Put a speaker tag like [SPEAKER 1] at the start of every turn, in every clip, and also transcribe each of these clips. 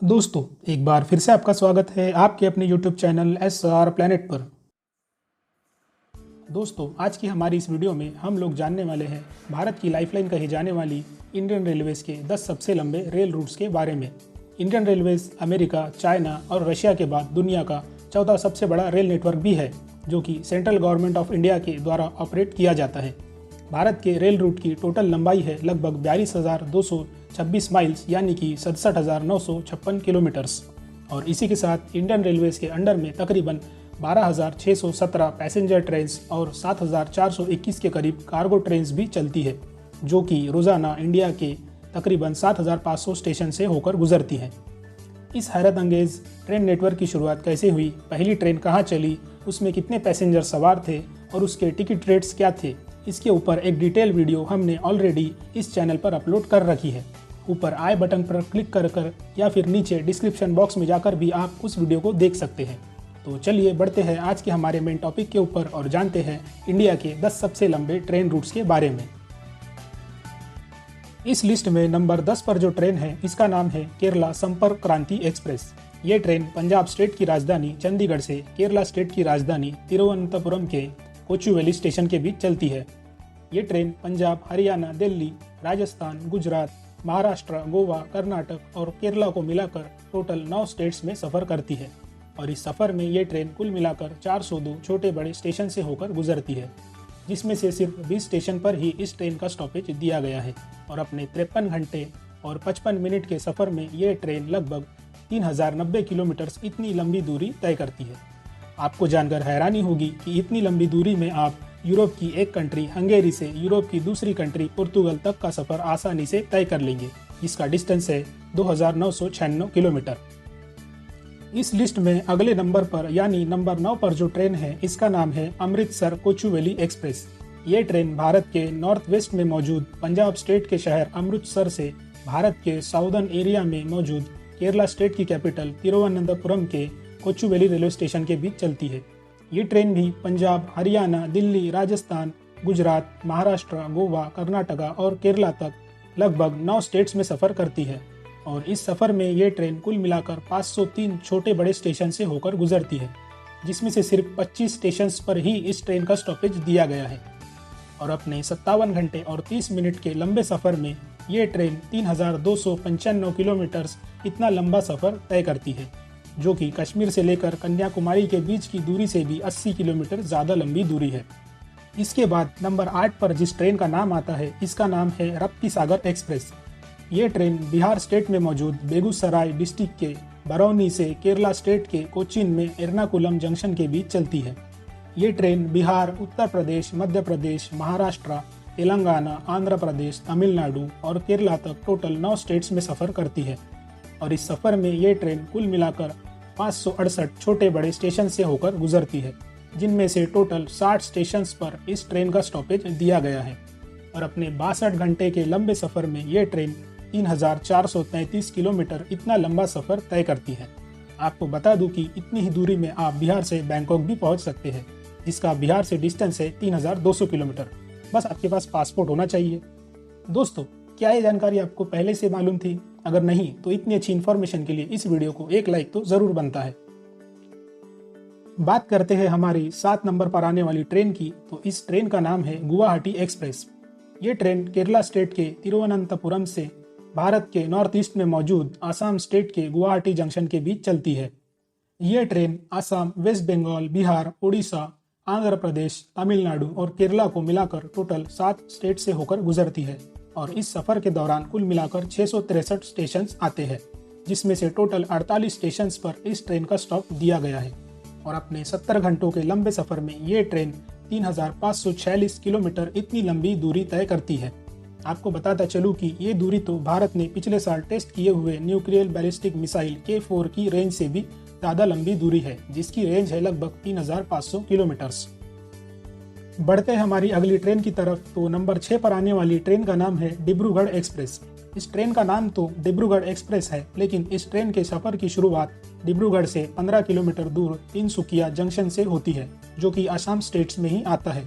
[SPEAKER 1] दोस्तों, एक बार फिर से आपका स्वागत है आपके अपने YouTube चैनल SR प्लैनेट पर। दोस्तों, आज की हमारी इस वीडियो में हम लोग जानने वाले हैं भारत की लाइफलाइन कही जाने वाली इंडियन रेलवेज़ के 10 सबसे लंबे रेल रूट्स के बारे में। इंडियन रेलवेज़ अमेरिका, चाइना और रशिया के बाद दुनिया का चौथा सबसे बड़ा रेल नेटवर्क भी है, जो कि सेंट्रल गवर्नमेंट ऑफ इंडिया के द्वारा ऑपरेट किया जाता है। भारत के रेल रूट की टोटल लंबाई है लगभग 42,226 माइल्स यानी कि 67,956 किलोमीटर्स। और इसी के साथ इंडियन रेलवेज़ के अंडर में तकरीबन 12,617 पैसेंजर ट्रेन्स और 7,421 के करीब कार्गो ट्रेन्स भी चलती है, जो कि रोज़ाना इंडिया के तकरीबन 7,500 स्टेशन से होकर गुजरती हैं। इस हैरत अंगेज़ ट्रेन नेटवर्क की शुरुआत कैसे हुई, पहली ट्रेन कहाँ चली, उसमें कितने पैसेंजर सवार थे और उसके टिकट रेट्स क्या थे, इसके ऊपर एक डिटेल वीडियो हमने ऑलरेडी इस चैनल पर अपलोड कर रखी है। ऊपर आई बटन पर क्लिक कर या फिर नीचे डिस्क्रिप्शन बॉक्स में जाकर भी आप उस वीडियो को देख सकते हैं। तो चलिए बढ़ते हैं आज के हमारे मेन टॉपिक के ऊपर और जानते हैं इंडिया के 10 सबसे लंबे ट्रेन रूट्स के बारे में। इस लिस्ट में नंबर 10 पर जो ट्रेन है इसका नाम है केरला संपर्क क्रांति एक्सप्रेस। ये ट्रेन पंजाब स्टेट की राजधानी चंडीगढ़ से केरला स्टेट की राजधानी तिरुवनंतपुरम के कोचुवेली स्टेशन के बीच चलती है। ये ट्रेन पंजाब, हरियाणा, दिल्ली, राजस्थान, गुजरात, महाराष्ट्र, गोवा, कर्नाटक और केरला को मिलाकर टोटल 9 स्टेट्स में सफ़र करती है। और इस सफ़र में ये ट्रेन कुल मिलाकर 402 छोटे बड़े स्टेशन से होकर गुजरती है, जिसमें से सिर्फ 20 स्टेशन पर ही इस ट्रेन का स्टॉपेज दिया गया है। और अपने 53 घंटे और 55 मिनट के सफ़र में ये ट्रेन लगभग 3090 किलोमीटर इतनी लंबी दूरी तय करती है। आपको जानकर हैरानी होगी कि इतनी लंबी दूरी में आप यूरोप की एक कंट्री हंगेरी से यूरोप की दूसरी कंट्री पुर्तगाल तक का सफ़र आसानी से तय कर लेंगे, जिसका डिस्टेंस है 2996 किलोमीटर। इस लिस्ट में अगले नंबर पर यानी नंबर 9 पर जो ट्रेन है इसका नाम है अमृतसर कोचुवेली एक्सप्रेस। ये ट्रेन भारत के नॉर्थ वेस्ट में मौजूद पंजाब स्टेट के शहर अमृतसर से भारत के साउदर्न एरिया में मौजूद केरला स्टेट की कैपिटल तिरुवनंतपुरम के कोचुवेली रेलवे स्टेशन के बीच चलती है। ये ट्रेन भी पंजाब, हरियाणा, दिल्ली, राजस्थान, गुजरात, महाराष्ट्र, गोवा, कर्नाटका और केरला तक लगभग 9 स्टेट्स में सफ़र करती है। और इस सफ़र में ये ट्रेन कुल मिलाकर 503 छोटे बड़े स्टेशन से होकर गुजरती है, जिसमें से सिर्फ 25 स्टेशंस पर ही इस ट्रेन का स्टॉपेज दिया गया है। और अपने 57 घंटे और 30 मिनट के लंबे सफ़र में ये ट्रेन 3295 किलोमीटर इतना लंबा सफ़र तय करती है, जो कि कश्मीर से लेकर कन्याकुमारी के बीच की दूरी से भी 80 किलोमीटर ज़्यादा लंबी दूरी है। इसके बाद नंबर 8 पर जिस ट्रेन का नाम आता है इसका नाम है रप्तीसागर एक्सप्रेस। ये ट्रेन बिहार स्टेट में मौजूद बेगूसराय डिस्ट्रिक्ट के बरौनी से केरला स्टेट के कोचीन में एर्नाकुलम जंक्शन के बीच चलती है। ये ट्रेन बिहार, उत्तर प्रदेश, मध्य प्रदेश, महाराष्ट्र, तेलंगाना, आंध्र प्रदेश, तमिलनाडु और केरला तक टोटल 9 स्टेट्स में सफ़र करती है। और इस सफ़र में ये ट्रेन कुल मिलाकर 568 छोटे बड़े स्टेशन से होकर गुजरती है, जिनमें से टोटल 60 स्टेशंस पर इस ट्रेन का स्टॉपेज दिया गया है। और अपने 62 घंटे के लंबे सफ़र में ये ट्रेन 3433 किलोमीटर इतना लंबा सफ़र तय करती है। आपको बता दूं कि इतनी ही दूरी में आप बिहार से बैंकॉक भी पहुंच सकते हैं, जिसका बिहार से डिस्टेंस है 3200 किलोमीटर। बस आपके पास पासपोर्ट होना चाहिए। दोस्तों, क्या ये जानकारी आपको पहले से मालूम थी? अगर नहीं तो इतनी अच्छी इन्फॉर्मेशन के लिए इस वीडियो को एक लाइक तो ज़रूर बनता है। बात करते हैं हमारी 7 नंबर पर आने वाली ट्रेन की, तो इस ट्रेन का नाम है गुवाहाटी एक्सप्रेस। ये ट्रेन केरला स्टेट के तिरुवनंतपुरम से भारत के नॉर्थ ईस्ट में मौजूद आसाम स्टेट के गुवाहाटी जंक्शन के बीच चलती है। यह ट्रेन आसाम, वेस्ट बंगाल, बिहार, उड़ीसा, आंध्र प्रदेश, तमिलनाडु और केरला को मिलाकर टोटल 7 स्टेट से होकर गुजरती है। और इस सफ़र के दौरान कुल मिलाकर 663 स्टेशन आते हैं, जिसमें से टोटल 48 स्टेशन पर इस ट्रेन का स्टॉप दिया गया है। और अपने 70 घंटों के लंबे सफ़र में ये ट्रेन 3546 किलोमीटर इतनी लंबी दूरी तय करती है। आपको बताता चलूँ कि ये दूरी तो भारत ने पिछले साल टेस्ट किए हुए न्यूक्लियर बैलिस्टिक मिसाइल K4 की रेंज से भी ज़्यादा लंबी दूरी है, जिसकी रेंज है लगभग 3500 किलोमीटर्स। बढ़ते हैं हमारी अगली ट्रेन की तरफ, तो नंबर 6 पर आने वाली ट्रेन का नाम है डिब्रूगढ़ एक्सप्रेस। इस ट्रेन का नाम तो डिब्रूगढ़ एक्सप्रेस है, लेकिन इस ट्रेन के सफ़र की शुरुआत डिब्रूगढ़ से 15 किलोमीटर दूर तिनसुकिया जंक्शन से होती है, जो कि आसाम स्टेट्स में ही आता है।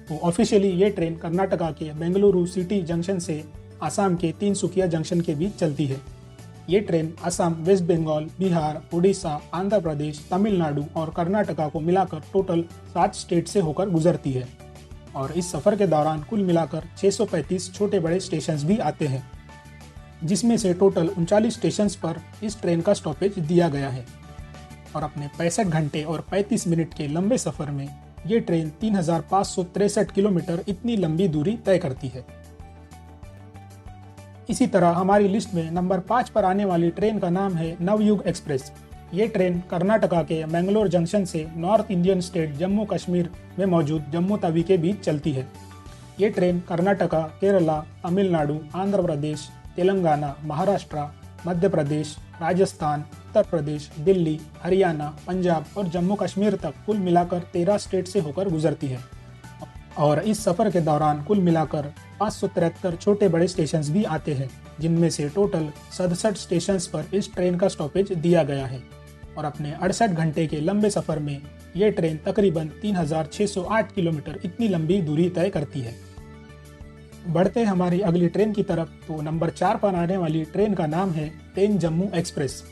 [SPEAKER 1] तो ऑफिशियली ये ट्रेन कर्नाटका के बेंगलुरु सिटी जंक्शन से आसाम के तिनसुकिया जंक्शन के बीच चलती है। ये ट्रेन असम, वेस्ट बंगाल, बिहार, उड़ीसा, आंध्र प्रदेश, तमिलनाडु और कर्नाटका को मिलाकर टोटल 7 स्टेट से होकर गुजरती है और इस सफ़र के दौरान कुल मिलाकर 635 छोटे बड़े स्टेशंस भी आते हैं, जिसमें से टोटल 39 स्टेशंस पर इस ट्रेन का स्टॉपेज दिया गया है। और अपने 65 घंटे और 35 मिनट के लंबे सफ़र में ये ट्रेन 3563 किलोमीटर इतनी लंबी दूरी तय करती है। इसी तरह हमारी लिस्ट में नंबर 5 पर आने वाली ट्रेन का नाम है नवयुग एक्सप्रेस। ये ट्रेन कर्नाटका के मैंगलोर जंक्शन से north Indian state Jammu Kashmir में मौजूद जम्मू तवी के बीच चलती है। ये ट्रेन कर्नाटका, केरला, तमिलनाडु, आंध्र प्रदेश, तेलंगाना, महाराष्ट्र, मध्य प्रदेश, राजस्थान, उत्तर प्रदेश, दिल्ली, हरियाणा, पंजाब और जम्मू कश्मीर तक कुल मिलाकर 13 स्टेट से होकर गुजरती है और इस सफ़र के दौरान कुल मिलाकर 573 छोटे बड़े स्टेशंस भी आते हैं, जिनमें से टोटल 67 स्टेशंस पर इस ट्रेन का स्टॉपेज दिया गया है और अपने 68 घंटे के लंबे सफ़र में ये ट्रेन तकरीबन 3608 किलोमीटर इतनी लंबी दूरी तय करती है। बढ़ते हमारी अगली ट्रेन की तरफ तो नंबर 4 पर आने वाली ट्रेन का नाम है तेन जम्मू एक्सप्रेस।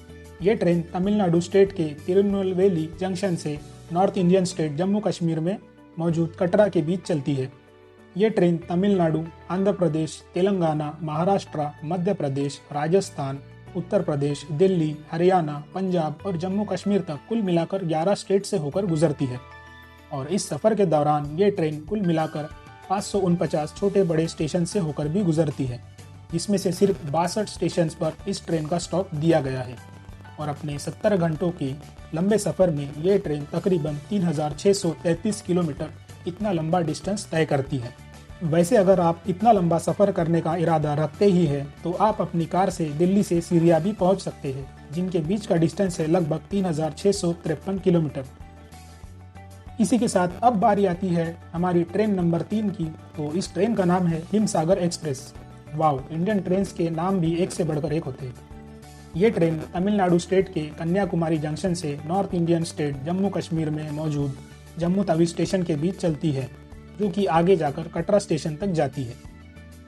[SPEAKER 1] ये ट्रेन तमिलनाडु स्टेट के तिरुनेलवेली जंक्शन से north Indian state Jammu Kashmir में मौजूद कटरा के बीच चलती है। ये ट्रेन तमिलनाडु, आंध्र प्रदेश, तेलंगाना, महाराष्ट्र, मध्य प्रदेश, राजस्थान, उत्तर प्रदेश, दिल्ली, हरियाणा, पंजाब और जम्मू कश्मीर तक कुल मिलाकर 11 स्टेट से होकर गुजरती है और इस सफ़र के दौरान ये ट्रेन कुल मिलाकर 549 छोटे बड़े स्टेशन से होकर भी गुजरती है, जिसमें से सिर्फ 62 स्टेशन पर इस ट्रेन का स्टॉप दिया गया है और अपने 70 घंटों के लंबे सफ़र में ये ट्रेन तकरीबन 3633 किलोमीटर इतना लंबा डिस्टेंस तय करती है। वैसे अगर आप इतना लंबा सफ़र करने का इरादा रखते ही हैं तो आप अपनी कार से दिल्ली से सीरिया भी पहुंच सकते हैं, जिनके बीच का डिस्टेंस है लगभग 3653 किलोमीटर। इसी के साथ अब बारी आती है हमारी ट्रेन नंबर 3 की। तो इस ट्रेन का नाम है हिमसागर एक्सप्रेस। वाव, इंडियन ट्रेन के नाम भी एक से बढ़कर एक होते हैं। ये ट्रेन तमिलनाडु स्टेट के कन्याकुमारी जंक्शन से north Indian state Jammu Kashmir में मौजूद जम्मू तवी स्टेशन के बीच चलती है, जो कि आगे जाकर कटरा स्टेशन तक जाती है।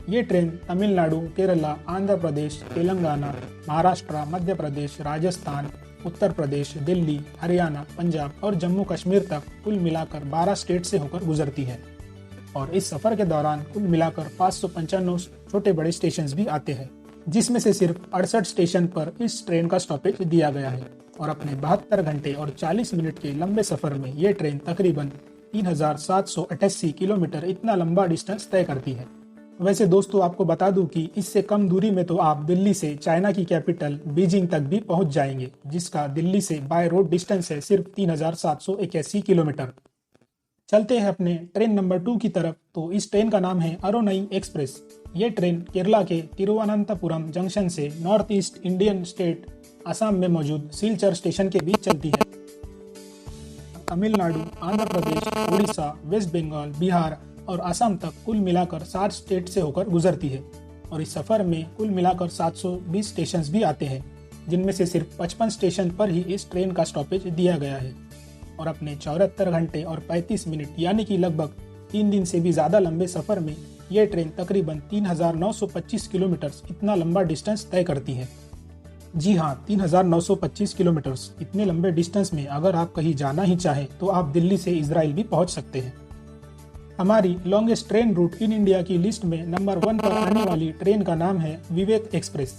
[SPEAKER 1] ये ट्रेन तमिलनाडु, केरला, आंध्र प्रदेश, तेलंगाना, महाराष्ट्र, मध्य प्रदेश, राजस्थान, उत्तर प्रदेश, दिल्ली, हरियाणा, पंजाब और जम्मू कश्मीर तक कुल मिलाकर 12 स्टेट से होकर गुजरती है और इस सफ़र के दौरान कुल मिलाकर 595 छोटे बड़े स्टेशन भी आते हैं, जिसमें से सिर्फ 68 स्टेशन पर इस ट्रेन का स्टॉपेज दिया गया है और अपने 72 घंटे और 40 मिनट के लंबे सफ़र में ये ट्रेन तकरीबन 3788 किलोमीटर इतना लंबा डिस्टेंस तय करती है। वैसे दोस्तों, आपको बता दूं कि इससे कम दूरी में तो आप दिल्ली से चाइना की कैपिटल बीजिंग तक भी पहुंच जाएंगे, जिसका दिल्ली से बाय रोड डिस्टेंस है सिर्फ 3781 किलोमीटर। चलते हैं अपने ट्रेन नंबर 2 की तरफ। तो इस ट्रेन का नाम है अरोनई एक्सप्रेस। ये ट्रेन केरला के तिरुवनंतपुरम जंक्शन से north east Indian state Assam में मौजूद सिलचर स्टेशन के बीच चलती है। तमिलनाडु, आंध्र प्रदेश, उड़ीसा, वेस्ट बंगाल, बिहार और असम तक कुल मिलाकर 7 स्टेट से होकर गुजरती है और इस सफ़र में कुल मिलाकर 720 स्टेशन भी आते हैं, जिनमें से सिर्फ 55 स्टेशन पर ही इस ट्रेन का स्टॉपेज दिया गया है और अपने 74 घंटे और 35 मिनट यानी कि लगभग 3 दिन से भी ज़्यादा लंबे सफ़र में यह ट्रेन तकरीबन 3925 किलोमीटर इतना लंबा डिस्टेंस तय करती है। जी हाँ, 3925 किलोमीटर्स इतने लंबे डिस्टेंस में अगर आप कहीं जाना ही चाहें तो आप दिल्ली से इजराइल भी पहुंच सकते हैं। हमारी longest train route in India की लिस्ट में नंबर 1 पर आने वाली ट्रेन का नाम है विवेक एक्सप्रेस।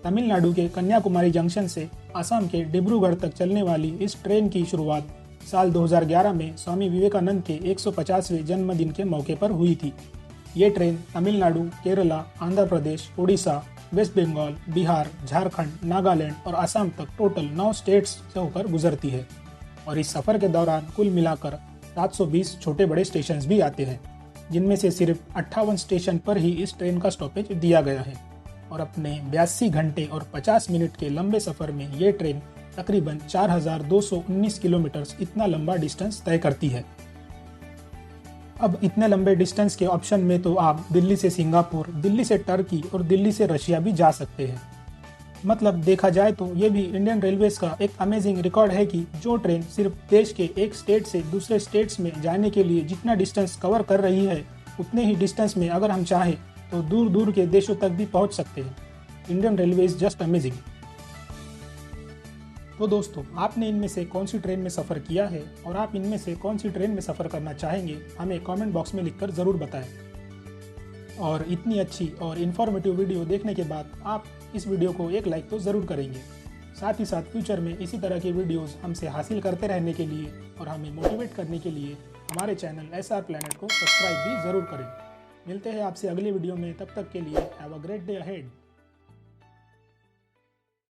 [SPEAKER 1] तमिलनाडु के कन्याकुमारी जंक्शन से असम के डिब्रूगढ़ तक चलने वाली इस ट्रेन की शुरुआत साल 2011 में स्वामी विवेकानंद के 150वें जन्मदिन के मौके पर हुई थी। ये ट्रेन तमिलनाडु, केरला, आंध्र प्रदेश, उड़ीसा, वेस्ट बंगाल, बिहार, झारखंड, नागालैंड और असम तक टोटल 9 स्टेट्स से होकर गुजरती है और इस सफ़र के दौरान कुल मिलाकर 720 छोटे बड़े स्टेशन भी आते हैं, जिनमें से सिर्फ 58 स्टेशन पर ही इस ट्रेन का स्टॉपेज दिया गया है और अपने 82 घंटे और 50 मिनट के लंबे सफ़र में ये ट्रेन तकरीबन 4219 किलोमीटर इतना लंबा डिस्टेंस तय करती है। अब इतने लंबे डिस्टेंस के ऑप्शन में तो आप दिल्ली से सिंगापुर, दिल्ली से टर्की और दिल्ली से रशिया भी जा सकते हैं। मतलब देखा जाए तो ये भी इंडियन रेलवेज का एक अमेजिंग रिकॉर्ड है कि जो ट्रेन सिर्फ देश के एक स्टेट से दूसरे स्टेट्स में जाने के लिए जितना डिस्टेंस कवर कर रही है, उतने ही डिस्टेंस में अगर हम चाहें तो दूर दूर के देशों तक भी पहुंच सकते हैं। Indian railway is just amazing. तो दोस्तों, आपने इनमें से कौन सी ट्रेन में सफ़र किया है और आप इनमें से कौन सी ट्रेन में सफ़र करना चाहेंगे, हमें कमेंट बॉक्स में लिखकर ज़रूर बताएं। और इतनी अच्छी और इन्फॉर्मेटिव वीडियो देखने के बाद आप इस वीडियो को एक लाइक तो ज़रूर करेंगे। साथ ही साथ फ्यूचर में इसी तरह की वीडियोस हमसे हासिल करते रहने के लिए और हमें मोटिवेट करने के लिए हमारे चैनल SR प्लैनेट को सब्सक्राइब भी ज़रूर करें। मिलते हैं आपसे अगली वीडियो में, तब तक के लिए have a great day ahead.